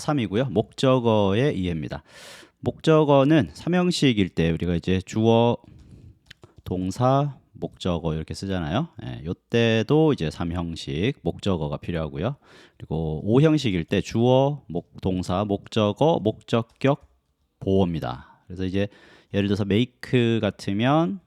3이고요. 목적어의 이해입니다. 목적어는 삼형식일 때 우리가 이제 주어, 동사, 목적어 이렇게 쓰잖아요. 예, 요때도 이제 삼형식 목적어가 필요하고요. 그리고 오형식일 때 주어, 동사, 목적어, 목적격, 보어입니다. 그래서 이제 예를 들어서 make 같으면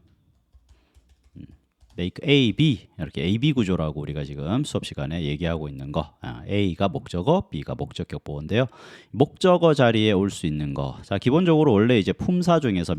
make A, B 이렇게 A, B 구조라고 우리가 지금 수업 시간에 얘기하고 있는 거. A가 목적어, B가 목적격 보어인데요. 목적어 자리에 올 수 있는 거. 자, 기본적으로 원래 이제 품사 중에서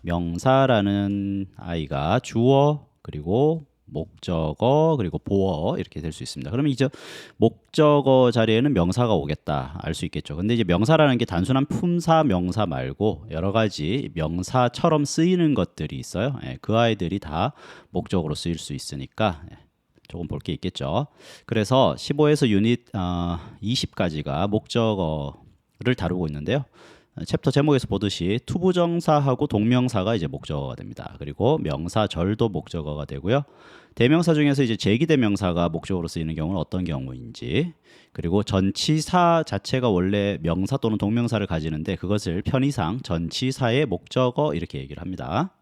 명사라는 아이가 주어 그리고 목적어 그리고 보어 이렇게 될 수 있습니다. 그러면 이제 목적어 자리에는 명사가 오겠다 알 수 있겠죠. 근데 이제 명사라는 게 단순한 품사 명사 말고 여러 가지 명사처럼 쓰이는 것들이 있어요. 예, 그 아이들이 다 목적으로 쓰일 수 있으니까 조금 볼 게 있겠죠. 그래서 15에서 유닛 20까지가 목적어를 다루고 있는데요. 챕터 제목에서 보듯이 투부정사하고 동명사가 이제 목적어가 됩니다. 그리고 명사절도 목적어가 되고요. 대명사 중에서 이제 제기대명사가 목적어로 쓰이는 경우는 어떤 경우인지, 그리고 전치사 자체가 원래 명사 또는 동명사를 가지는데 그것을 편의상 전치사의 목적어 이렇게 얘기를 합니다.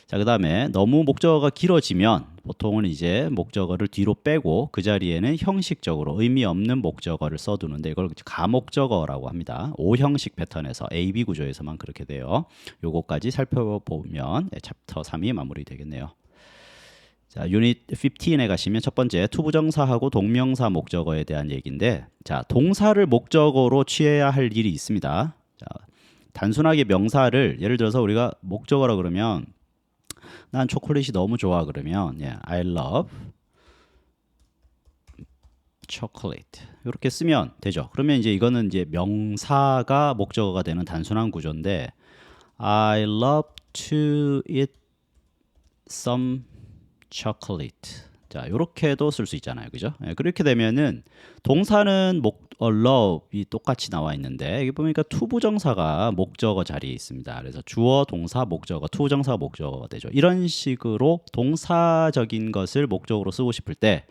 자, 그 다음에 너무 목적어가 길어지면 보통은 이제 목적어를 뒤로 빼고 그 자리에는 형식적으로 의미 없는 목적어를 써두는데 이걸 가목적어라고 합니다. 5형식 패턴에서 AB 구조에서만 그렇게 돼요. 요거까지 살펴보면 챕터 3이 마무리되겠네요. 자, 유닛 15에 가시면 첫 번째 투부정사하고 동명사 목적어에 대한 얘기인데, 자, 동사를 목적어로 취해야 할 일이 있습니다. 자, 단순하게 명사를 예를 들어서 우리가 목적어라 그러면 난 초콜릿이 너무 좋아 그러면 I love chocolate 이렇게 쓰면 되죠. 그러면 이제 이거는 이제 명사가 목적어가 되는 단순한 구조인데 I love to eat some chocolate. 자, 이렇게도 쓸 수 있잖아요. 그죠? 예, 그렇게 되면은 동사는 love이 똑같이 나와 있는데 여기 보니까 투부정사가 목적어 자리에 있습니다. 그래서 주어, 동사, 목적어, 투부정사가 목적어가 되죠. 이런 식으로 동사적인 것을 목적으로 쓰고 싶을 때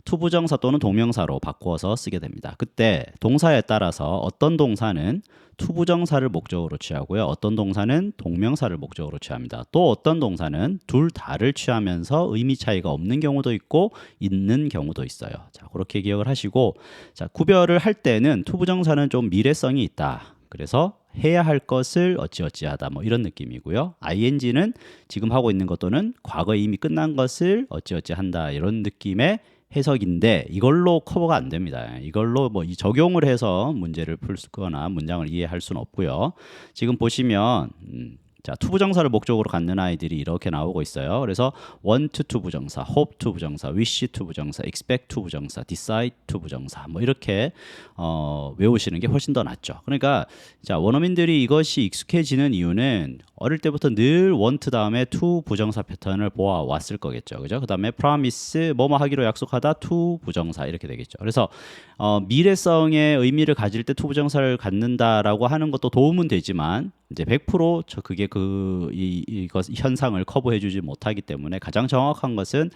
투부정사 또는 동명사로 바꾸어서 쓰게 됩니다. 그때 동사에 따라서 어떤 동사는 투부정사를 목적으로 취하고요. 어떤 동사는 동명사를 목적으로 취합니다. 또 어떤 동사는 둘 다를 취하면서 의미 차이가 없는 경우도 있고 있는 경우도 있어요. 자, 그렇게 기억을 하시고, 자, 구별을 할 때는 투부정사는 좀 미래성이 있다. 그래서 해야 할 것을 어찌어찌하다 뭐 이런 느낌이고요. ing는 지금 하고 있는 것 또는 과거에 이미 끝난 것을 어찌어찌한다 이런 느낌의 해석인데 이걸로 커버가 안 됩니다. 이걸로 뭐 적용을 해서 문제를 풀거나 문장을 이해할 수는 없고요. 지금 보시면 자, 투부정사를 목적으로 갖는 아이들이 이렇게 나오고 있어요. 그래서 want 투부정사, hope 투부정사, wish 투부정사, expect 투부정사, decide 투부정사 뭐 이렇게 외우시는 게 훨씬 더 낫죠. 그러니까 자, 원어민들이 이것이 익숙해지는 이유는 어릴 때부터 늘 want 다음에 to 부정사 패턴을 보아왔을 거겠죠. 그죠? 그 다음에 promise 뭐뭐 하기로 약속하다 to 부정사 이렇게 되겠죠. 그래서 미래성의 의미를 가질 때 to 부정사를 갖는다라고 하는 것도 도움은 되지만 이제 100% 그게 이것 현상을 커버해주지 못하기 때문에 가장 정확한 것은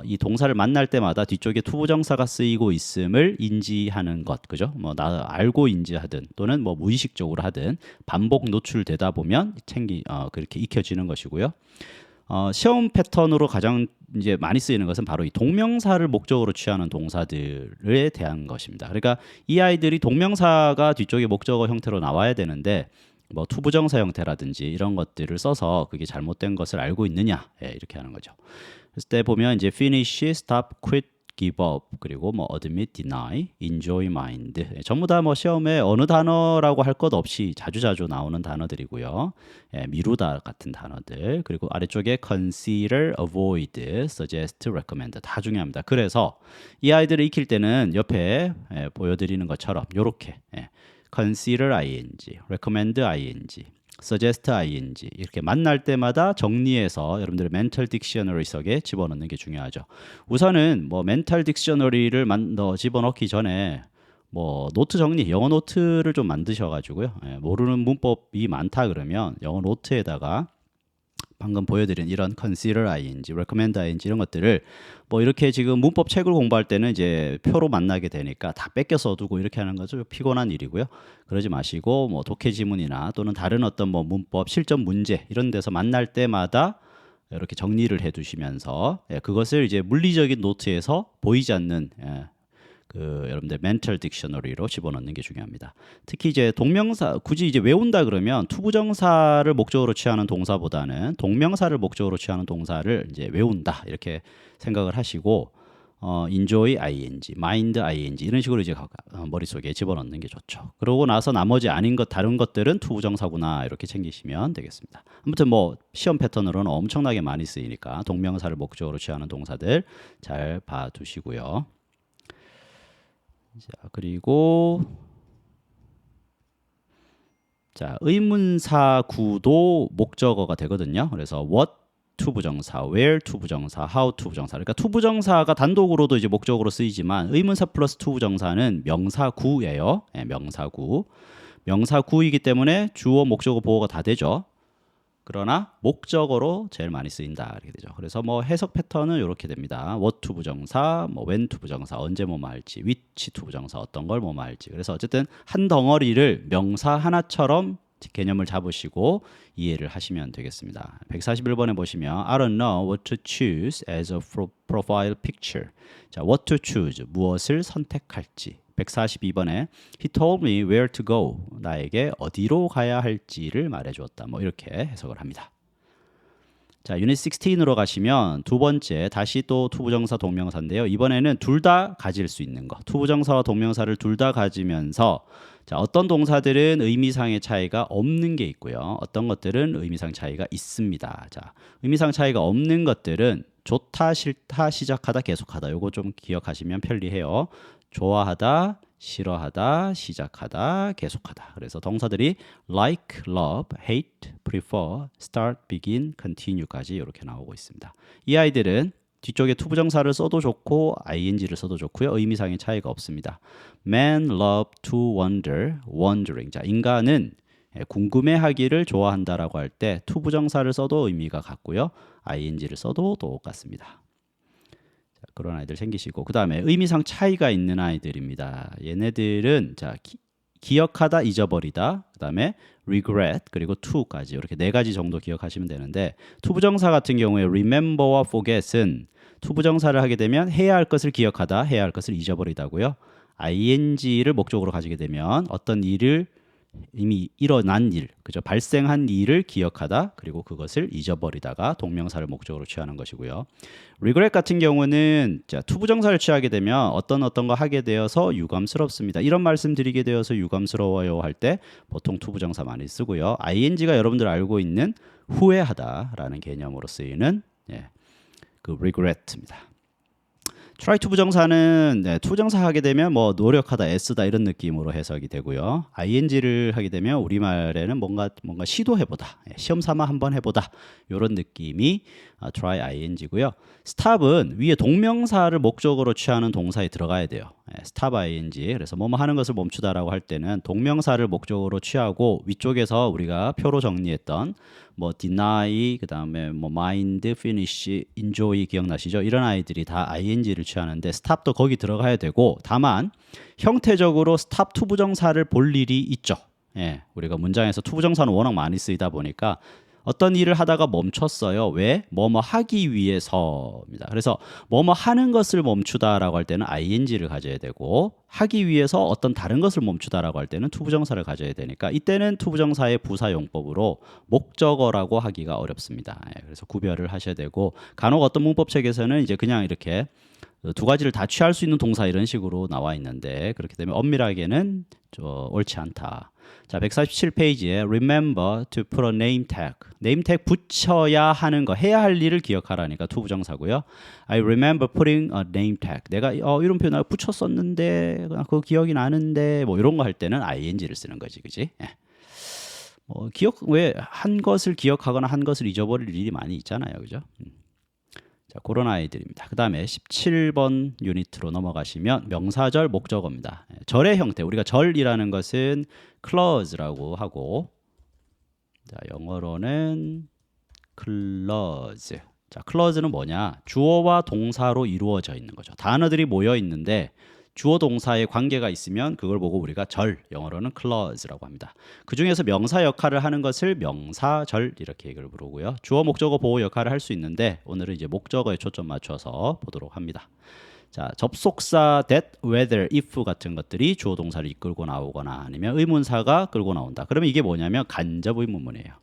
이 동사를 만날 때마다 뒤쪽에 투부정사가 쓰이고 있음을 인지하는 것, 그죠? 뭐 나 알고 인지하든 또는 뭐 무의식적으로 하든 반복 노출되다 보면 그렇게 익혀지는 것이고요. 시험 패턴으로 가장 이제 많이 쓰이는 것은 바로 이 동명사를 목적으로 취하는 동사들에 대한 것입니다. 그러니까 이 아이들이 동명사가 뒤쪽에 목적어 형태로 나와야 되는데 뭐 투부정사 형태라든지 이런 것들을 써서 그게 잘못된 것을 알고 있느냐, 이렇게 하는 거죠. 그랬을 때 보면 이제 finish, stop, quit, give up 그리고 뭐 admit, deny, enjoy, mind 전부 다 뭐 시험에 어느 단어라고 할 것 없이 자주자주 나오는 단어들이고요. 미루다 같은 단어들 그리고 아래쪽에 consider, avoid, suggest, recommend 다 중요합니다. 그래서 이 아이들을 익힐 때는 옆에 보여드리는 것처럼 이렇게 consider ing, recommend ing, suggest ing 이렇게 만날 때마다 정리해서 여러분들의 멘탈 딕셔너리 속에 집어넣는 게 중요하죠. 우선은 뭐 멘탈 딕셔너리를 집어넣기 전에 뭐 노트 정리, 영어 노트를 좀 만드셔가지고요. 모르는 문법이 많다 그러면 영어 노트에다가 방금 보여드린 이런 consider ing, recommend ing 이런 것들을 뭐 이렇게 지금 문법 책을 공부할 때는 이제 표로 만나게 되니까 다 뺏겨 써두고 이렇게 하는 것은 좀 피곤한 일이고요. 그러지 마시고 뭐 독해 지문이나 또는 다른 어떤 뭐 문법 실전 문제 이런 데서 만날 때마다 이렇게 정리를 해두시면서 그것을 이제 물리적인 노트에서 보이지 않는 여러분들 멘털 딕셔너리로 집어넣는 게 중요합니다. 특히 이제 동명사 굳이 이제 외운다 그러면 투부정사를 목적으로 취하는 동사보다는 동명사를 목적으로 취하는 동사를 이제 외운다 이렇게 생각을 하시고 enjoy ing, mind ing 이런 식으로 이제 머릿속에 집어넣는 게 좋죠. 그러고 나서 나머지 아닌 것 다른 것들은 투부정사구나 이렇게 챙기시면 되겠습니다. 아무튼 뭐 시험 패턴으로는 엄청나게 많이 쓰이니까 동명사를 목적으로 취하는 동사들 잘 봐두시고요. 자, 그리고 자, 의문사 구도 목적어가 되거든요. 그래서 what 투부정사, where 투부정사, how 투부정사. 그러니까 투부정사가 단독으로도 이제 목적으로 쓰이지만 의문사 플러스 투부정사는 명사구예요. 네, 명사구. 명사구이기 때문에 주어, 목적어, 보어가 다 되죠. 그러나 목적어로 제일 많이 쓰인다 이렇게 되죠. 그래서 뭐 해석 패턴은 이렇게 됩니다. what 투부정사, 뭐 when 투부정사, 언제 뭐뭐 할지, which 투부정사, 어떤 걸 뭐뭐 할지. 그래서 어쨌든 한 덩어리를 명사 하나처럼 개념을 잡으시고 이해를 하시면 되겠습니다. 141번에 보시면 I don't know what to choose as a profile picture. 자, what to choose, 무엇을 선택할지. 142번에 He told me where to go. 나에게 어디로 가야 할지를 말해주었다. 뭐 이렇게 해석을 합니다. 자, 유닛 16으로 가시면 두 번째 다시 또 투부정사 동명사인데요. 이번에는 둘 다 가질 수 있는 거. 투부정사와 동명사를 둘 다 가지면서 자, 어떤 동사들은 의미상의 차이가 없는 게 있고요. 어떤 것들은 의미상 차이가 있습니다. 자, 의미상 차이가 없는 것들은 좋다, 싫다, 시작하다, 계속하다. 요거 좀 기억하시면 편리해요. 좋아하다, 싫어하다, 시작하다, 계속하다. 그래서 동사들이 like, love, hate, prefer, start, begin, continue까지 이렇게 나오고 있습니다. 이 아이들은 뒤쪽에 투부정사를 써도 좋고 ing를 써도 좋고요. 의미상의 차이가 없습니다. Man love to wonder, wondering. 자, 인간은 궁금해하기를 좋아한다라고 할 때 투부정사를 써도 의미가 같고요. ing를 써도 똑같습니다. 그런 아이들 생기시고 그 다음에 의미상 차이가 있는 아이들입니다. 얘네들은 자 기억하다, 잊어버리다, 그 다음에 regret 그리고 to까지 이렇게 네 가지 정도 기억하시면 되는데 투부정사 같은 경우에 remember와 forget은 투부정사를 하게 되면 해야 할 것을 기억하다, 해야 할 것을 잊어버리다고요. ing를 목적으로 가지게 되면 어떤 일을 이미 일어난 일, 그죠? 발생한 일을 기억하다 그리고 그것을 잊어버리다가 동명사를 목적으로 취하는 것이고요. regret 같은 경우는 자, 투부정사를 취하게 되면 어떤 거 하게 되어서 유감스럽습니다. 이런 말씀 드리게 되어서 유감스러워요 할 때 보통 투부정사 많이 쓰고요. ing가 여러분들 알고 있는 후회하다라는 개념으로 쓰이는 그 regret입니다. try 투부정사는 투부정사 하게 되면 뭐 노력하다, 애쓰다 이런 느낌으로 해석이 되고요. ing를 하게 되면 우리말에는 뭔가 시도해보다, 시험 삼아 한번 해보다 이런 느낌이 try ing고요. stop은 위에 동명사를 목적으로 취하는 동사에 들어가야 돼요. stop ing. 그래서 뭐뭐 하는 것을 멈추다라고 할 때는 동명사를 목적으로 취하고 위쪽에서 우리가 표로 정리했던 뭐 deny, 그 다음에 뭐 mind, finish, enjoy 기억나시죠? 이런 아이들이 다 ing를 취하는데 stop도 거기 들어가야 되고 다만 형태적으로 stop 투부정사를 볼 일이 있죠. 우리가 문장에서 투부정사는 워낙 많이 쓰이다 보니까 어떤 일을 하다가 멈췄어요. 왜? 뭐뭐 하기 위해서입니다. 그래서 뭐뭐 하는 것을 멈추다라고 할 때는 ing를 가져야 되고 하기 위해서 어떤 다른 것을 멈추다라고 할 때는 투부정사를 가져야 되니까 이때는 투부정사의 부사용법으로 목적어라고 하기가 어렵습니다. 그래서 구별을 하셔야 되고 간혹 어떤 문법책에서는 이제 그냥 이렇게 두 가지를 다 취할 수 있는 동사 이런 식으로 나와 있는데 그렇게 되면 엄밀하게는 옳지 않다. 자, 147페이지에 remember to put a name tag. name tag 붙여야 하는 거, 해야 할 일을 기억하라니까 투부정사고요. I remember putting a name tag. 내가 이런 표현 붙였었는데 그거 기억이 나는데 뭐 이런 거 할 때는 ing를 쓰는 거지, 그지? 왜 한 것을 기억하거나 한 것을 잊어버릴 일이 많이 있잖아요, 그죠? 자, 그런 아이들입니다. 그 다음에 17번 유니트로 넘어가시면 명사절 목적어입니다. 절의 형태, 우리가 절이라는 것은 clause라고 하고 자, 영어로는 clause. 자, clause는 뭐냐? 주어와 동사로 이루어져 있는 거죠. 단어들이 모여 있는데 주어 동사의 관계가 있으면 그걸 보고 우리가 절, 영어로는 clause라고 합니다. 그 중에서 명사 역할을 하는 것을 명사절 이렇게 얘기를 부르고요. 주어, 목적어, 보호 역할을 할 수 있는데 오늘은 이제 목적어에 초점 맞춰서 보도록 합니다. 자, 접속사 that, whether, if 같은 것들이 주어 동사를 이끌고 나오거나 아니면 의문사가 끌고 나온다. 그러면 이게 뭐냐면 간접 의문문이에요.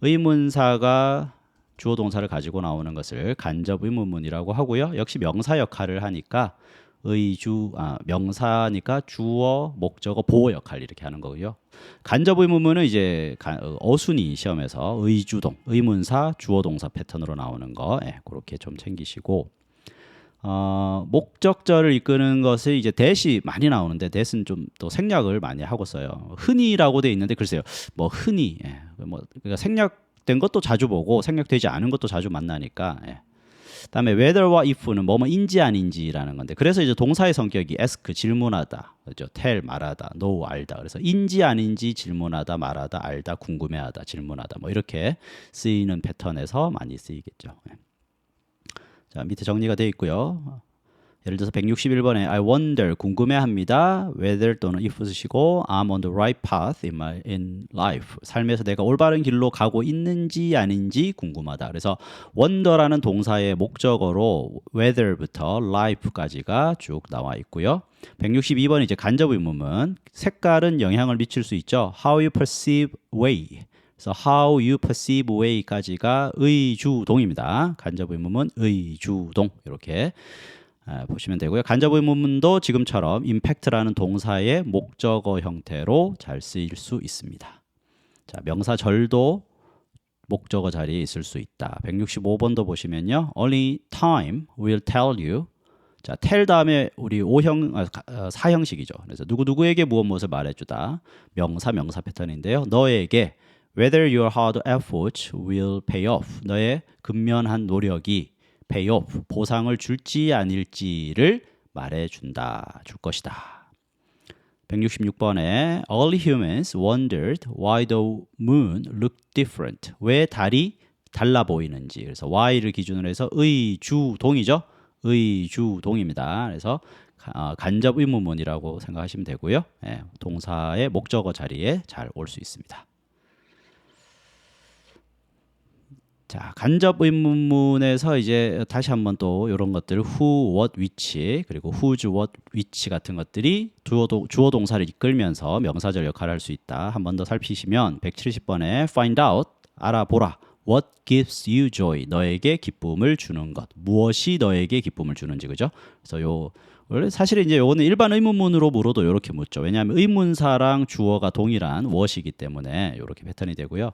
의문사가 주어 동사를 가지고 나오는 것을 간접 의문문이라고 하고요. 역시 명사 역할을 하니까 명사니까 주어, 목적어, 보호 역할 이렇게 하는 거고요. 간접 의문문은 이제 어순이 시험에서 의주동, 의문사, 주어 동사 패턴으로 나오는 거 그렇게 좀 챙기시고 목적절을 이끄는 것이 이제 that이 많이 나오는데 that은 좀 또 생략을 많이 하고 써요. 흔히라고 돼 있는데 글쎄요. 뭐 흔히 그러니까 생략된 것도 자주 보고 생략되지 않은 것도 자주 만나니까 그다음에 whether와 if는 뭐뭐인지 아닌지라는 건데 그래서 이제 동사의 성격이 ask 질문하다, 그렇죠? tell 말하다, know 알다. 그래서 인지 아닌지 질문하다, 말하다, 알다, 궁금해하다, 질문하다 뭐 이렇게 쓰이는 패턴에서 많이 쓰이겠죠. 자, 밑에 정리가 되어 있고요. 예를 들어서 161번에 I wonder 궁금해합니다. whether 또는 if 쓰시고 I'm on the right path in life. 삶에서 내가 올바른 길로 가고 있는지 아닌지 궁금하다. 그래서 wonder라는 동사의 목적어로 whether부터 life까지가 쭉 나와 있고요. 162번 이제 간접 의문문. 색깔은 영향을 미칠 수 있죠. How you perceive way. 그래서 how you perceive way까지가 의주동입니다. 간접 의문문 의주동 이렇게 보시면 되고요. 간접 의문문도 지금처럼 impact라는 동사의 목적어 형태로 잘 쓰일 수 있습니다. 자, 명사절도 목적어 자리에 있을 수 있다. 165번도 보시면요. Only time will tell you. 자, tell 다음에 우리 사형식이죠. 그래서 누구누구에게 무엇을 말해주다. 명사 패턴인데요. 너에게 whether your hard efforts will pay off. 너의 근면한 노력이 pay off, 보상을 줄지 아닐지를 말해준다, 줄 것이다. 166번에 early humans wondered why the moon looked different. 왜 달이 달라 보이는지. 그래서 why를 기준으로 해서 의주동이죠. 의주동입니다. 그래서 간접 의문문이라고 생각하시면 되고요. 동사의 목적어 자리에 잘 올 수 있습니다. 자, 간접 의문문에서 이제 다시 한번 또 이런 것들 who, what, which 그리고 whose, what, which 같은 것들이 주어 동사를 이끌면서 명사절 역할을 할 수 있다. 한 번 더 살피시면 170번에 find out, 알아보라. What gives you joy? 너에게 기쁨을 주는 것. 무엇이 너에게 기쁨을 주는지, 그죠? 그래서 원래 사실은 이제 요거는 일반 의문문으로 물어도 이렇게 묻죠. 왜냐하면 의문사랑 주어가 동일한 what이기 때문에 이렇게 패턴이 되고요.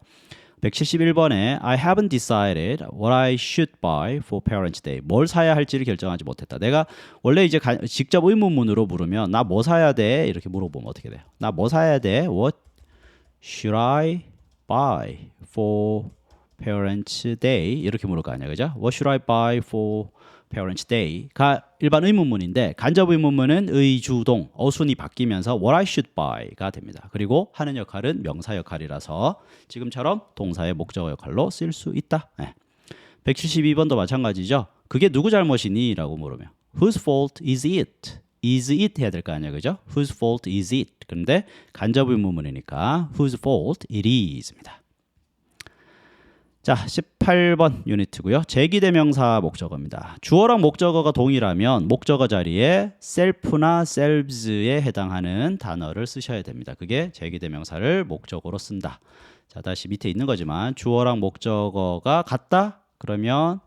171번에 I haven't decided what I should buy for Parents' Day. 뭘 사야 할지를 결정하지 못했다. 내가 원래 이제 직접 의문문으로 물으면 나 뭐 사야 돼? 이렇게 물어보면 어떻게 돼요? 나 뭐 사야 돼? What should I buy for Parents' Day? 이렇게 물을 거 아니야, 그죠? What should I buy for Parents' Day가 일반 의문문인데 간접 의문문은 의주동, 어순이 바뀌면서 what I should buy가 됩니다. 그리고 하는 역할은 명사 역할이라서 지금처럼 동사의 목적어 역할로 쓸 수 있다. 172번도 마찬가지죠. 그게 누구 잘못이니? 라고 물으면 Whose fault is it? is it 해야 될 거 아니야, 그죠? Whose fault is it? 그런데 간접 의문문이니까 whose fault it is입니다. 자, 18번 유니트고요. 제기대명사 목적어입니다. 주어랑 목적어가 동일하면 목적어 자리에 self나 selves에 해당하는 단어를 쓰셔야 됩니다. 그게 제기대명사를 목적어로 쓴다. 자, 다시 밑에 있는 거지만 주어랑 목적어가 같다? 그러면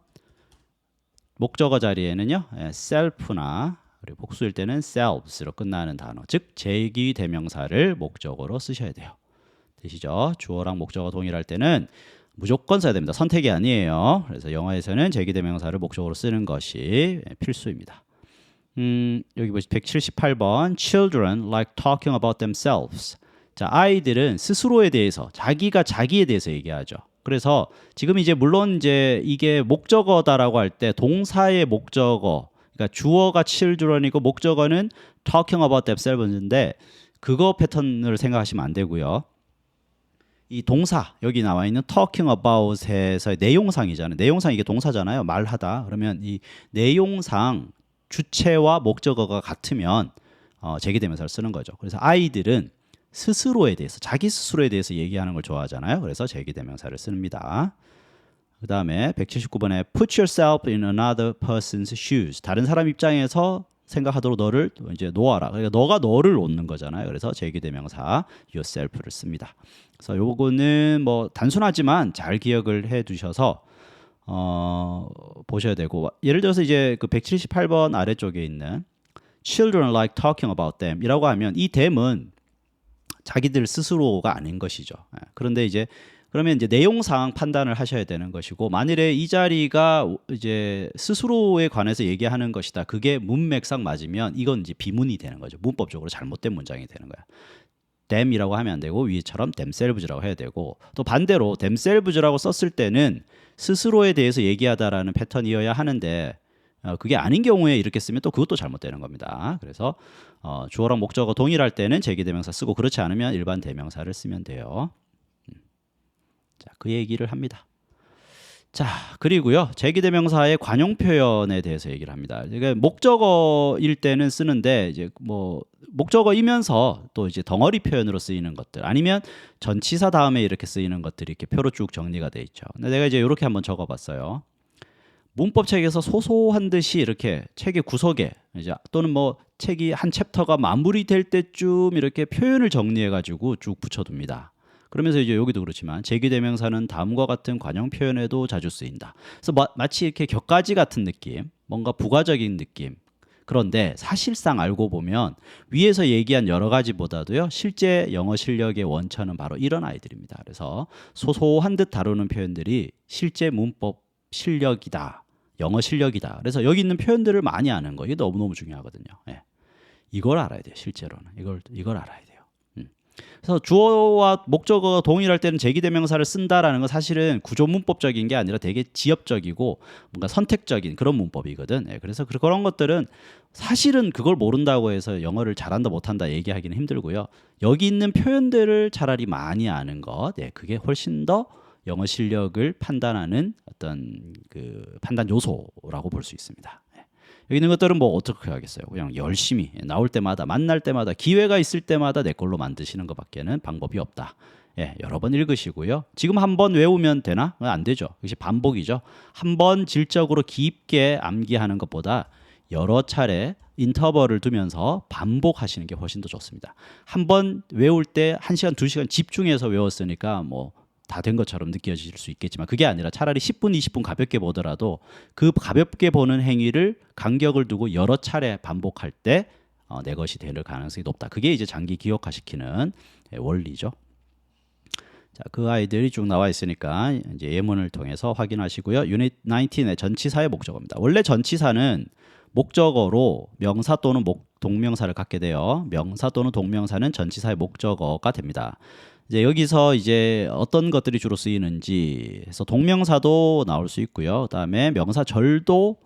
목적어 자리에는요. self나 그리고 복수일 때는 selves로 끝나는 단어, 즉 제기대명사를 목적어로 쓰셔야 돼요. 되시죠? 주어랑 목적어 동일할 때는 무조건 써야 됩니다. 선택이 아니에요. 그래서 영어에서는 제기대명사를 목적으로 쓰는 것이 필수입니다. 여기 보시 178번 Children like talking about themselves. 자, 아이들은 스스로에 대해서 자기에 대해서 얘기하죠. 그래서 지금 이제 물론 이제 이게 목적어다라고 할 때 동사의 목적어, 그러니까 주어가 children이고 목적어는 talking about themselves인데 그거 패턴을 생각하시면 안 되고요. 이 동사 여기 나와 있는 talking about에서의 내용상이잖아요. 내용상 이게 동사잖아요. 말하다. 그러면 이 내용상 주체와 목적어가 같으면 제기대명사를 쓰는 거죠. 그래서 아이들은 스스로에 대해서 자기 스스로에 대해서 얘기하는 걸 좋아하잖아요. 그래서 제기대명사를 씁니다. 그 다음에 179번에 put yourself in another person's shoes. 다른 사람 입장에서 생각하도록 너를 이제 놓아라. 그러니까 너가 너를 놓는 거잖아요. 그래서 제기대명사 yourself를 씁니다. 그래서 요거는 뭐 단순하지만 잘 기억을 해 두셔서 보셔야 되고, 예를 들어서 이제 그 178번 아래쪽에 있는 children like talking about them 이라고 하면 이 them은 자기들 스스로가 아닌 것이죠. 그런데 이제 그러면 이제 내용상 판단을 하셔야 되는 것이고, 만일에 이 자리가 이제 스스로에 관해서 얘기하는 것이다. 그게 문맥상 맞으면 이건 이제 비문이 되는 거죠. 문법적으로 잘못된 문장이 되는 거야. them이라고 하면 안 되고 위에처럼 themselves라고 해야 되고, 또 반대로 themselves라고 썼을 때는 스스로에 대해서 얘기하다라는 패턴이어야 하는데 그게 아닌 경우에 이렇게 쓰면 또 그것도 잘못되는 겁니다. 그래서 주어랑 목적어 동일할 때는 제기대명사 쓰고, 그렇지 않으면 일반 대명사를 쓰면 돼요. 자, 그 얘기를 합니다. 자, 그리고요, 제기대명사의 관용 표현에 대해서 얘기를 합니다. 그러니까 목적어일 때는 쓰는데 이제 뭐 목적어이면서 또 이제 덩어리 표현으로 쓰이는 것들, 아니면 전치사 다음에 이렇게 쓰이는 것들이 이렇게 표로 쭉 정리가 돼 있죠. 근데 내가 이제 이렇게 한번 적어봤어요. 문법책에서 소소한 듯이 이렇게 책의 구석에 이제 또는 뭐 책이 한 챕터가 마무리될 때쯤 이렇게 표현을 정리해 가지고 쭉 붙여둡니다. 그러면서 이제 여기도 그렇지만 제기대명사는 다음과 같은 관용 표현에도 자주 쓰인다. 그래서 마치 이렇게 격가지 같은 느낌, 뭔가 부가적인 느낌. 그런데 사실상 알고 보면 위에서 얘기한 여러 가지보다도요, 실제 영어 실력의 원천은 바로 이런 아이들입니다. 그래서 소소한 듯 다루는 표현들이 실제 문법 실력이다, 영어 실력이다. 그래서 여기 있는 표현들을 많이 아는 거, 이게 너무너무 중요하거든요. 예. 이걸 알아야 돼요. 실제로는 이걸 알아야 돼요. 그래서 주어와 목적어가 동일할 때는 제기대명사를 쓴다라는 건 사실은 구조 문법적인 게 아니라 되게 지엽적이고 뭔가 선택적인 그런 문법이거든. 예, 그래서 그런 것들은 사실은 그걸 모른다고 해서 영어를 잘한다 못한다 얘기하기는 힘들고요. 여기 있는 표현들을 차라리 많이 아는 것, 예, 그게 훨씬 더 영어 실력을 판단하는 어떤 그 판단 요소라고 볼 수 있습니다. 여기 있는 것들은 뭐 어떻게 하겠어요? 그냥 열심히 나올 때마다, 만날 때마다, 기회가 있을 때마다 내 걸로 만드시는 것밖에는 방법이 없다. 예, 여러 번 읽으시고요. 지금 한 번 외우면 되나? 안 되죠. 이것이 반복이죠. 한 번 질적으로 깊게 암기하는 것보다 여러 차례 인터벌을 두면서 반복하시는 게 훨씬 더 좋습니다. 한 번 외울 때 1시간, 2시간 집중해서 외웠으니까 뭐 다 된 것처럼 느껴질 수 있겠지만, 그게 아니라 차라리 10분, 20분 가볍게 보더라도 그 가볍게 보는 행위를 간격을 두고 여러 차례 반복할 때 내 것이 될 가능성이 높다. 그게 이제 장기 기억화시키는 원리죠. 자, 그 아이들이 쭉 나와 있으니까 이제 예문을 통해서 확인하시고요. 유닛 19의 전치사의 목적어입니다. 원래 전치사는 목적어로 명사 또는 동명사를 갖게 돼요. 명사 또는 동명사는 전치사의 목적어가 됩니다. 이제 여기서 이제 어떤 것들이 주로 쓰이는지 해서 동명사도 나올 수 있고요. 그다음에 명사절도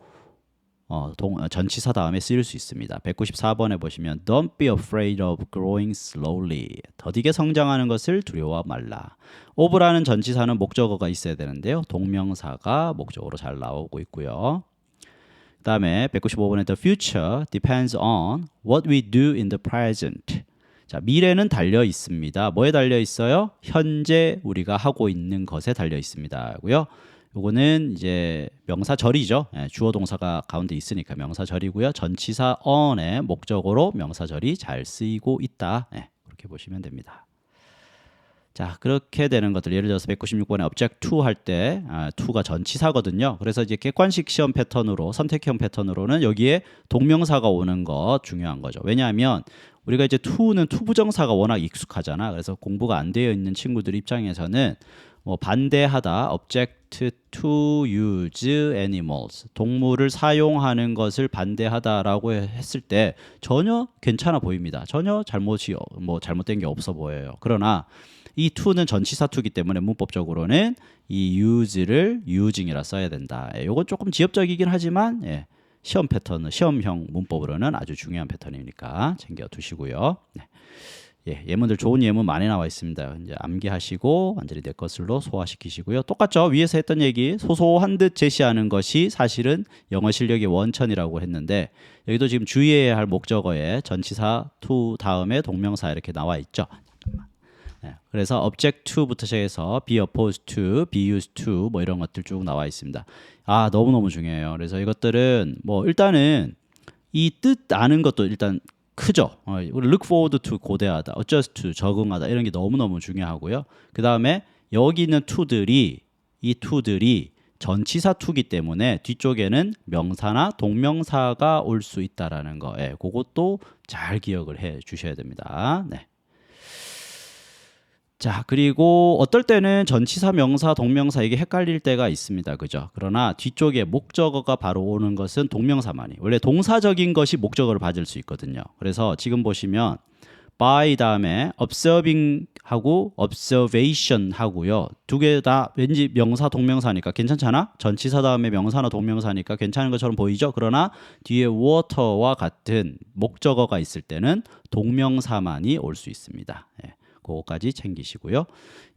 전치사 다음에 쓰일 수 있습니다. 194번에 보시면 Don't be afraid of growing slowly. 더디게 성장하는 것을 두려워 말라. of라는 전치사는 목적어가 있어야 되는데요. 동명사가 목적어로 잘 나오고 있고요. 그 다음에 195번에 The future depends on what we do in the present. 자, 미래는 달려 있습니다. 뭐에 달려 있어요? 현재 우리가 하고 있는 것에 달려 있습니다.고요. 요거는 이제 명사절이죠. 예, 주어 동사가 가운데 있으니까 명사절이고요. 전치사 on의 목적어로 명사절이 잘 쓰이고 있다. 예, 그렇게 보시면 됩니다. 자, 그렇게 되는 것들, 예를 들어서 196번에 object to 할 때 to가 전치사거든요. 그래서 이제 객관식 시험 패턴으로, 선택형 패턴으로는 여기에 동명사가 오는 거 중요한 거죠. 왜냐하면 우리가 이제 to는 투부정사가 워낙 익숙하잖아. 그래서 공부가 안 되어 있는 친구들 입장에서는 뭐 반대하다, object to use animals, 동물을 사용하는 것을 반대하다라고 했을 때 전혀 괜찮아 보입니다. 전혀 잘못된 게 없어 보여요. 그러나 이 to는 전치사 to이기 때문에 문법적으로는 이 use를 using이라 써야 된다. 이건 조금 지엽적이긴 하지만 시험 패턴, 시험형 문법으로는 아주 중요한 패턴이니까 챙겨 두시고요. 예, 예문들 좋은 예문 많이 나와 있습니다. 이제 암기하시고 완전히 내 것으로 소화시키시고요. 똑같죠? 위에서 했던 얘기 소소한 듯 제시하는 것이 사실은 영어 실력의 원천이라고 했는데 여기도 지금 주의해야 할 목적어에 전치사 to 다음에 동명사 이렇게 나와 있죠. 네, 그래서 object to부터 시작해서 be opposed to, be used to 뭐 이런 것들 쭉 나와 있습니다. 아, 너무너무 중요해요. 그래서 이것들은 뭐 일단은 이 뜻 아는 것도 일단 크죠. 우리 look forward to 고대하다, adjust to 적응하다 이런 게 너무너무 중요하고요. 그 다음에 여기 있는 to들이 이 to들이 전치사 to기 때문에 뒤쪽에는 명사나 동명사가 올 수 있다라는 거, 예, 그것도 잘 기억을 해 주셔야 됩니다. 네. 자, 그리고 어떨 때는 전치사, 명사, 동명사 이게 헷갈릴 때가 있습니다. 그죠? 그러나 뒤쪽에 목적어가 바로 오는 것은 동명사만이. 원래 동사적인 것이 목적어를 받을 수 있거든요. 그래서 지금 보시면 by 다음에 observing 하고 observation 하고요. 두 개 다 왠지 명사, 동명사니까 괜찮잖아? 전치사 다음에 명사나 동명사니까 괜찮은 것처럼 보이죠? 그러나 뒤에 water와 같은 목적어가 있을 때는 동명사만이 올 수 있습니다. 예. 그거까지 챙기시고요.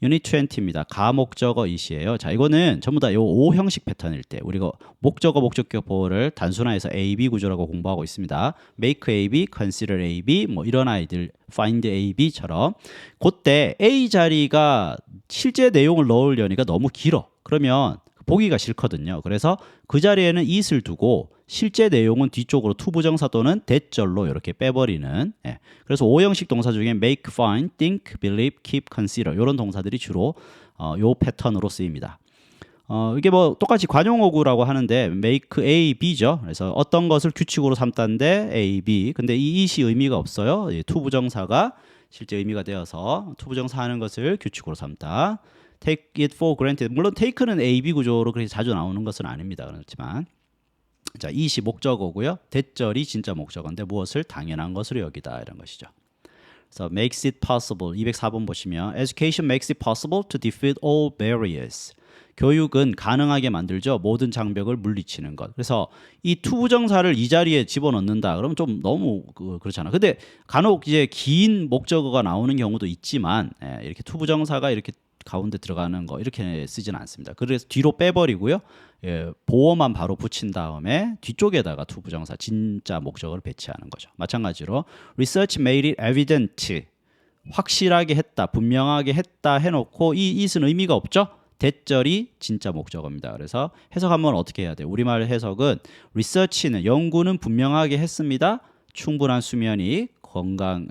유닛 20입니다. 가목적어 이시예요. 자, 이거는 전부 다 요 O 형식 패턴일 때 우리가 목적어 목적격 보호를 단순화해서 A, B 구조라고 공부하고 있습니다. make A, B, consider A, B 뭐 이런 아이들 find A, B처럼 그때 A 자리가 실제 내용을 넣으려니까 너무 길어. 그러면 보기가 싫거든요. 그래서 그 자리에는 it을 두고 실제 내용은 뒤쪽으로 투부정사 또는 대절로 이렇게 빼버리는, 예. 그래서 오형식 동사 중에 make, find, think, believe, keep, consider 이런 동사들이 주로 요 패턴으로 쓰입니다. 이게 뭐 똑같이 관용어구라고 하는데 make A, B죠. 그래서 어떤 것을 규칙으로 삼다는데 A, B. 근데 이 it이 의미가 없어요. 투부정사가 실제 의미가 되어서 투부정사 하는 것을 규칙으로 삼다. take it for granted. 물론 take는 A, B 구조로 그렇게 자주 나오는 것은 아닙니다. 그렇지만 자, it이 목적어고요. 대절이 진짜 목적어인데 무엇을 당연한 것으로 여기다 이런 것이죠. 그래서 makes it possible 204번 보시면 education makes it possible to defeat all barriers. 교육은 가능하게 만들죠. 모든 장벽을 물리치는 것. 그래서 이 투부정사를 이 자리에 집어넣는다. 그러면 좀 너무 그렇잖아. 근데 간혹 이제 긴 목적어가 나오는 경우도 있지만, 예, 이렇게 투부정사가 이렇게 가운데 들어가는 거 이렇게 쓰지는 않습니다. 그래서 뒤로 빼버리고요. 예, 보어만 바로 붙인 다음에 뒤쪽에다가 투부정사 진짜 목적어를 배치하는 거죠. 마찬가지로 research made it evident. 확실하게 했다, 분명하게 했다 해놓고 이 it은 의미가 없죠. 대절이 진짜 목적어입니다. 그래서 해석하면 어떻게 해야 돼요? 우리말 해석은 research는 연구는 분명하게 했습니다. 충분한 수면이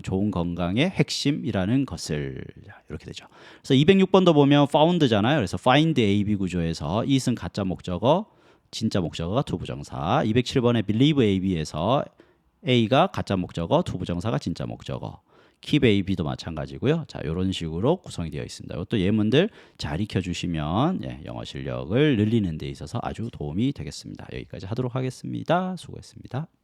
좋은 건강의 핵심이라는 것을 이렇게 되죠. 그래서 206번도 보면 found잖아요. 그래서 find A, B 구조에서 it은 가짜 목적어, 진짜 목적어가 투부정사. 207번에 believe A, B에서 A가 가짜 목적어, 투부정사가 진짜 목적어. keep A, B도 마찬가지고요. 자, 이런 식으로 구성이 되어 있습니다. 이것도 예문들 잘 익혀주시면, 예, 영어 실력을 늘리는 데 있어서 아주 도움이 되겠습니다. 여기까지 하도록 하겠습니다. 수고했습니다.